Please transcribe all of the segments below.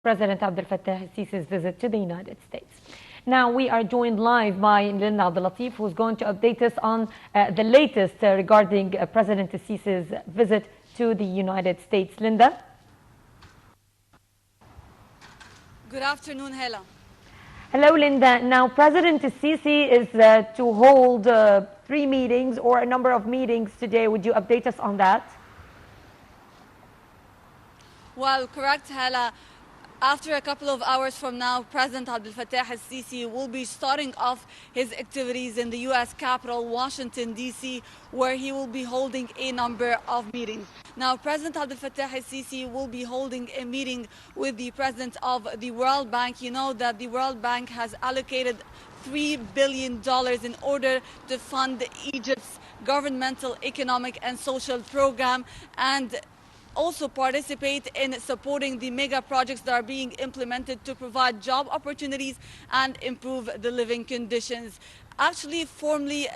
President Abdelfatah El Sisi's visit to the United States. Now we are joined live by Linda Abdellatif, who's going to update us on the latest regarding President El Sisi's visit to the United States. Linda? Good afternoon, Hela. Hello, Linda. Now, President El Sisi is to hold 3 meetings or a number of meetings today. Would you update us on that? Well, correct, Hela. After a couple of hours from now, President Abdelfatah El Sisi will be starting off his activities in the U.S. capital, Washington, D.C., where he will be holding a number of meetings. Now, President Abdelfatah El Sisi will be holding a meeting with the President of the World Bank. You know that the World Bank has allocated $3 billion in order to fund Egypt's governmental, economic, and social program, and also participate in supporting the mega projects that are being implemented to provide job opportunities and improve the living conditions. Actually, formerly,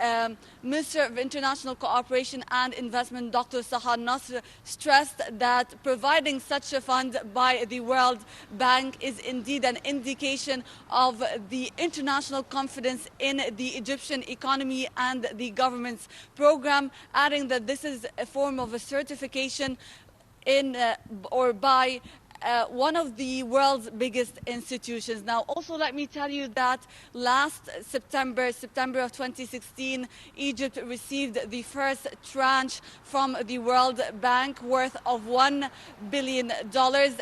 Minister of International Cooperation and Investment, Dr. Sahar Nasr, stressed that providing such a fund by the World Bank is indeed an indication of the international confidence in the Egyptian economy and the government's program, adding that this is a form of a certification in or by one of the world's biggest institutions. Now, also let me tell you that last September of 2016, Egypt received the first tranche from the World Bank worth of $1 billion.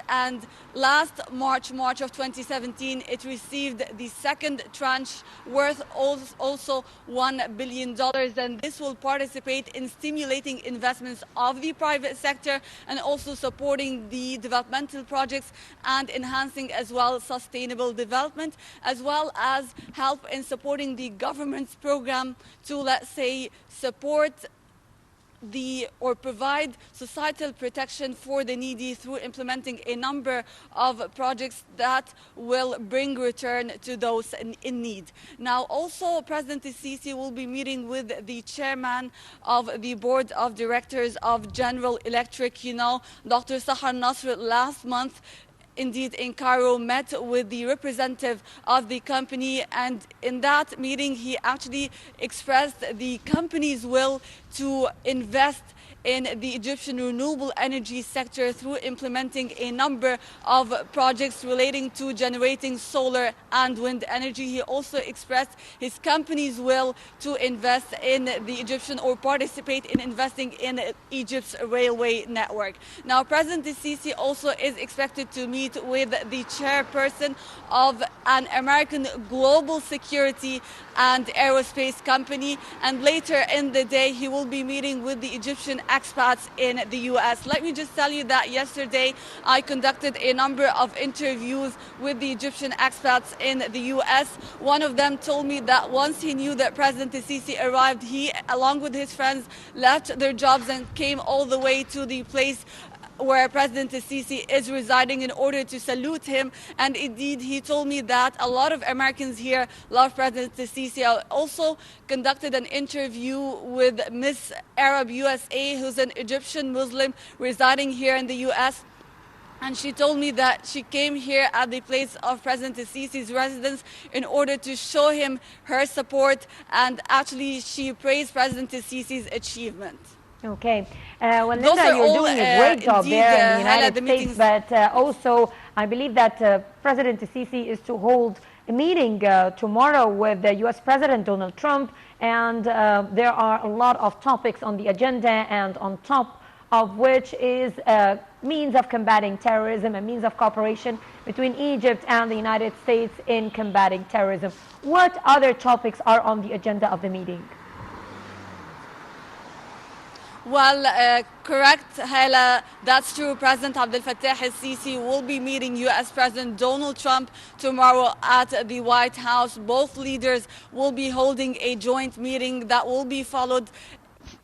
And last March of 2017, it received the second tranche worth also $1 billion. And this will participate in stimulating investments of the private sector and also supporting the developmental projects and enhancing as well sustainable development, as well as help in supporting the government's program to, let's say, support or provide societal protection for the needy through implementing a number of projects that will bring return to those in need. Now, also, President El Sisi will be meeting with the chairman of the board of directors of General Electric. You know, Dr. Sahar Nasr last month, indeed in Cairo, met with the representative of the company, and in that meeting he actually expressed the company's will to invest in the Egyptian renewable energy sector through implementing a number of projects relating to generating solar and wind energy. He also expressed his company's will to invest in the Egyptian or participate in investing in Egypt's railway network. Now, President El Sisi also is expected to meet with the chairperson of an American global security and aerospace company, and later in the day he will be meeting with the Egyptian expats in the U.S. Let me just tell you that yesterday I conducted a number of interviews with the Egyptian expats in the U.S. One of them told me that once he knew that President El Sisi arrived, he, along with his friends, left their jobs and came all the way to the place where President El Sisi is residing in order to salute him. And indeed, he told me that a lot of Americans here love President El Sisi. I also conducted an interview with Miss Arab USA, who's an Egyptian Muslim residing here in the U.S., and she told me that she came here at the place of President El Sisi's residence in order to show him her support, and actually she praised President El Sisi's achievement. Okay. Well, Linda, you're doing a great job there in the United States, but also I believe that President El Sisi is to hold a meeting tomorrow with the U.S. President Donald Trump, and there are a lot of topics on the agenda, and on top of which is a means of combating terrorism, a means of cooperation between Egypt and the United States in combating terrorism. What other topics are on the agenda of the meeting? Well, correct, Hela. That's true. President Abdelfatah El Sisi will be meeting U.S. President Donald Trump tomorrow at the White House. Both leaders will be holding a joint meeting that will be followed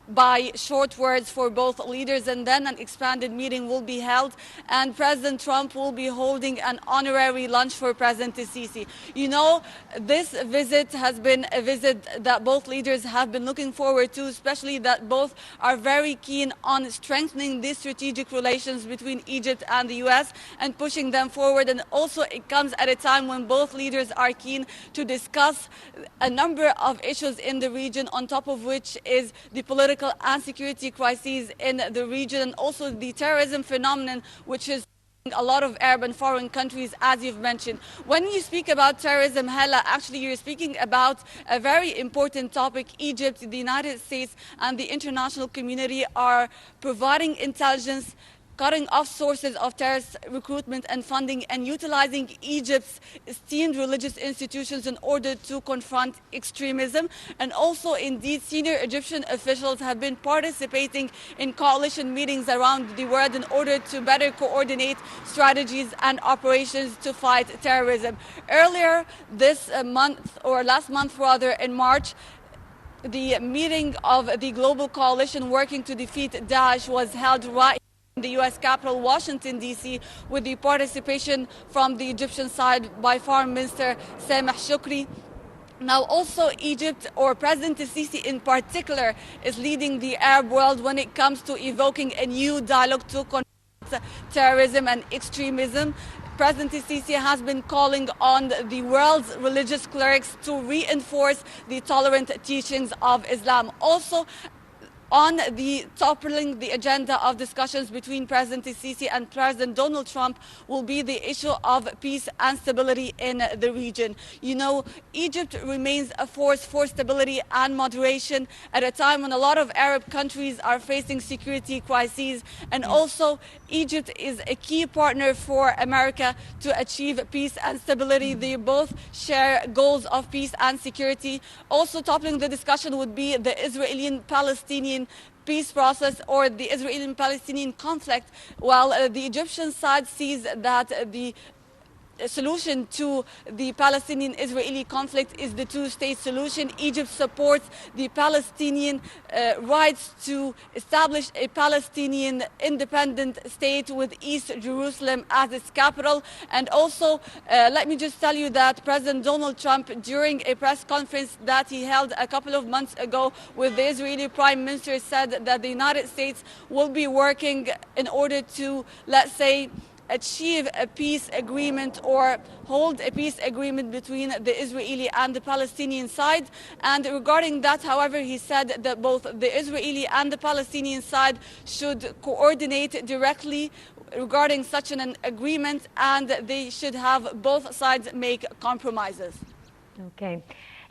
by short words for both leaders, and then an expanded meeting will be held, and President Trump will be holding an honorary lunch for President Sisi. You know, this visit has been a visit that both leaders have been looking forward to, especially that both are very keen on strengthening the strategic relations between Egypt and the U.S. and pushing them forward. And also it comes at a time when both leaders are keen to discuss a number of issues in the region, on top of which is the political and security crises in the region, and also the terrorism phenomenon, which is a lot of Arab and foreign countries, as you've mentioned. When you speak about terrorism, Hala, actually you're speaking about a very important topic. Egypt, the United States, and the international community are providing intelligence, cutting off sources of terrorist recruitment and funding, and utilizing Egypt's esteemed religious institutions in order to confront extremism. And also, indeed, senior Egyptian officials have been participating in coalition meetings around the world in order to better coordinate strategies and operations to fight terrorism. Earlier this month, or last month rather, in March, the meeting of the global coalition working to defeat Daesh was held right in the U.S. capital, Washington D.C, with the participation from the Egyptian side by Foreign Minister Sameh Shoukry. Now also Egypt, or President Sisi in particular, is leading the Arab world when it comes to evoking a new dialogue to combat terrorism and extremism. President Sisi has been calling on the world's religious clerics to reinforce the tolerant teachings of Islam. Also, on the toppling the agenda of discussions between President Sisi and President Donald Trump will be the issue of peace and stability in the region. You know, Egypt remains a force for stability and moderation at a time when a lot of Arab countries are facing security crises, and also Egypt is a key partner for America to achieve peace and stability. They both share goals of peace and security. Also toppling the discussion would be the Israeli-Palestinian peace process, or the Israeli-Palestinian conflict, while the Egyptian side sees that the solution to the Palestinian-Israeli conflict is the two-state solution. Egypt supports the Palestinian rights to establish a Palestinian independent state with East Jerusalem as its capital. And also, let me just tell you that President Donald Trump, during a press conference that he held a couple of months ago with the Israeli Prime Minister, said that the United States will be working in order to, let's say, achieve a peace agreement or hold a peace agreement between the Israeli and the Palestinian side. And regarding that, however, he said that both the Israeli and the Palestinian side should coordinate directly regarding such an agreement, and they should have both sides make compromises. Okay.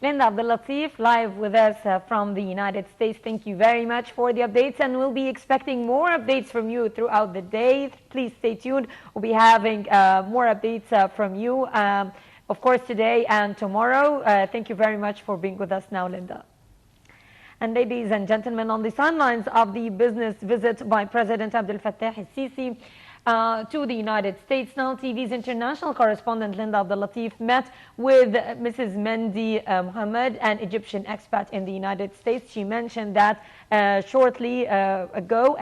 Linda Abdellatif, live with us from the United States. Thank you very much for the updates, and we'll be expecting more updates from you throughout the day. Please stay tuned. We'll be having more updates from you, of course, today and tomorrow. Thank you very much for being with us now, Linda. And ladies and gentlemen, on the sidelines of the business visit by President Abdelfatah El Sisi to the United States, Now TV's international correspondent Linda Abdellatif met with Mrs. Mendy Mohammed, an Egyptian expat in the United States. She mentioned that shortly ago